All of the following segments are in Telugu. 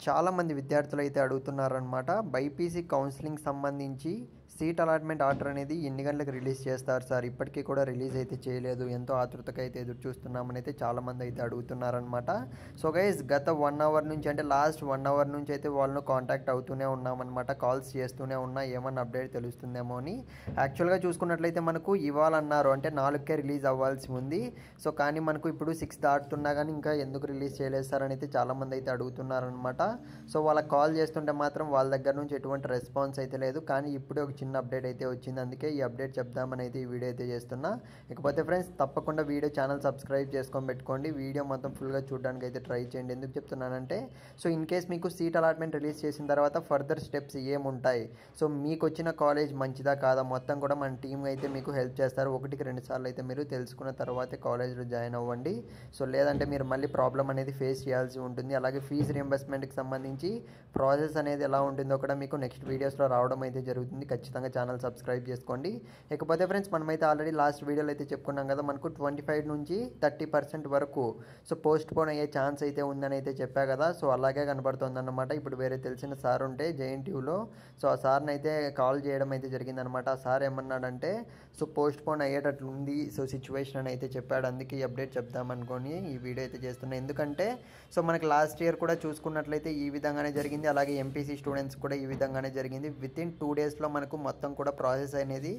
చాలామంది విద్యార్థులు అయితే అడుగుతున్నారనమాట. బైపీసీ కౌన్సిలింగ్ సంబంధించి సీట్ అలాట్మెంట్ ఆర్డర్ అనేది ఎన్ని గంటలకు రిలీజ్ చేస్తారు సార్? ఇప్పటికీ కూడా రిలీజ్ అయితే చేయలేదు. ఎంతో ఆతృతగా అయితే ఎదురు చూస్తున్నామని అయితే చాలామంది అయితే అడుగుతున్నారనమాట. సో గైస్, గత 1 అవర్ నుంచి అంటే లాస్ట్ 1 అవర్ నుంచి అయితే వాళ్ళను కాంటాక్ట్ అవుతూనే ఉన్నామన్నమాట. కాల్స్ చేస్తూనే ఉన్నా, ఏమన్నా అప్డేట్ తెలుస్తుందేమో అని. యాక్చువల్గా చూసుకున్నట్లయితే మనకు ఇవ్వాలన్నారు, అంటే 4కే రిలీజ్ అవ్వాల్సి ఉంది. సో కానీ మనకు ఇప్పుడు 6 దాటుతున్నా కానీ ఇంకా ఎందుకు రిలీజ్ చేయలేదు సార్ అని అయితే చాలామంది అయితే అడుగుతున్నారనమాట. సో వాళ్ళకి కాల్ చేస్తుంటే మాత్రం వాళ్ళ దగ్గర నుంచి ఎటువంటి రెస్పాన్స్ అయితే లేదు. కానీ ఇప్పుడే ఒక చిన్న అప్డేట్ అయితే వచ్చింది, అందుకే ఈ అప్డేట్ చెప్దామని అయితే ఈ వీడియో అయితే చేస్తున్నా. ఇకపోతే ఫ్రెండ్స్, తప్పకుండా వీడియో ఛానల్ సబ్స్క్రైబ్ చేసుకొని పెట్టుకోండి. వీడియో మొత్తం ఫుల్గా చూడడానికి అయితే ట్రై చేయండి. ఎందుకు చెప్తున్నానంటే, సో ఇన్ కేస్ మీకు సీట్ అలాట్మెంట్ రిలీజ్ చేసిన తర్వాత ఫర్దర్ స్టెప్స్ ఏముంటాయి, సో మీకు వచ్చిన కాలేజ్ మంచిదా కాదా మొత్తం కూడా మన టీం అయితే మీకు హెల్ప్ చేస్తారు. 1-2 సార్లు అయితే మీరు తెలుసుకున్న తర్వాతే కాలేజ్లో జాయిన్ అవ్వండి. సో లేదంటే మీరు మళ్ళీ ప్రాబ్లం అనేది ఫేస్ చేయాల్సి ఉంటుంది. అలాగే ఫీజు రియంబర్స్మెంట్కి సంబంధించి ప్రాసెస్ అనేది ఎలా ఉంటుందో కూడా మీకు నెక్స్ట్ వీడియోస్లో రావడం అయితే జరుగుతుంది. ఖచ్చితంగా ఛానల్ సబ్స్క్రైబ్ చేసుకోండి. ఇకపోతే ఫ్రెండ్స్, మనమైతే ఆల్రెడీ లాస్ట్ వీడియోలో అయితే చెప్పుకున్నాం కదా, మనకు 25 నుంచి 30% వరకు సో పోస్ట్ పోన్ అయ్యే ఛాన్స్ అయితే ఉందని అయితే చెప్పా కదా. సో అలాగే కనబడుతుంది అన్నమాట. ఇప్పుడు వేరే తెలిసిన సార్ ఉంటే జేఎన్టీయూలో, సో ఆ సార్ని అయితే కాల్ చేయడం అయితే జరిగిందనమాట. ఆ సార్ ఏమన్నాడంటే, సో పోస్ట్ పోన్ అయ్యేటట్లు ఉంది సో సిచ్యువేషన్ అని అయితే చెప్పాడు. అందుకే ఈ అప్డేట్ చెప్దామనుకొని ఈ వీడియో అయితే చేస్తున్నాను. ఎందుకంటే సో మనకి లాస్ట్ ఇయర్ కూడా చూసుకున్నట్లయితే ఈ విధంగానే జరిగింది. అలాగే ఎంపీసీ స్టూడెంట్స్ కూడా ఈ విధంగానే జరిగింది. వితిన్ 2 డేస్లో మనకు మొత్తం కూడా ప్రాసెస్ అనేది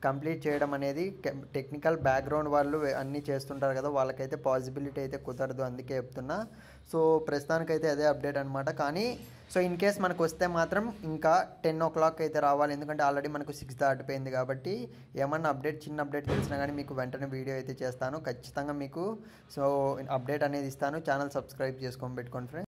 కంప్లీట్ చేయడం అనేది, టెక్నికల్ బ్యాక్గ్రౌండ్ వాళ్ళు అన్నీ చేస్తుంటారు కదా, వాళ్ళకైతే పాసిబిలిటీ అయితే కుదరదు. అందుకే చెప్తున్నా. సో ప్రస్తుతానికైతే అదే అప్డేట్ అనమాట. కానీ సో ఇన్ కేస్ మనకు వస్తే మాత్రం ఇంకా 10 o'clock అయితే రావాలి. ఎందుకంటే ఆల్రెడీ మనకు 6 దాటిపోయింది కాబట్టి ఏమన్నా అప్డేట్, చిన్న అప్డేట్ తెలిసినా కానీ మీకు వెంటనే వీడియో అయితే చేస్తాను. ఖచ్చితంగా మీకు సో అప్డేట్ అనేది ఇస్తాను. ఛానల్ సబ్స్క్రైబ్ చేసుకొని పెట్టుకోండి ఫ్రెండ్స్.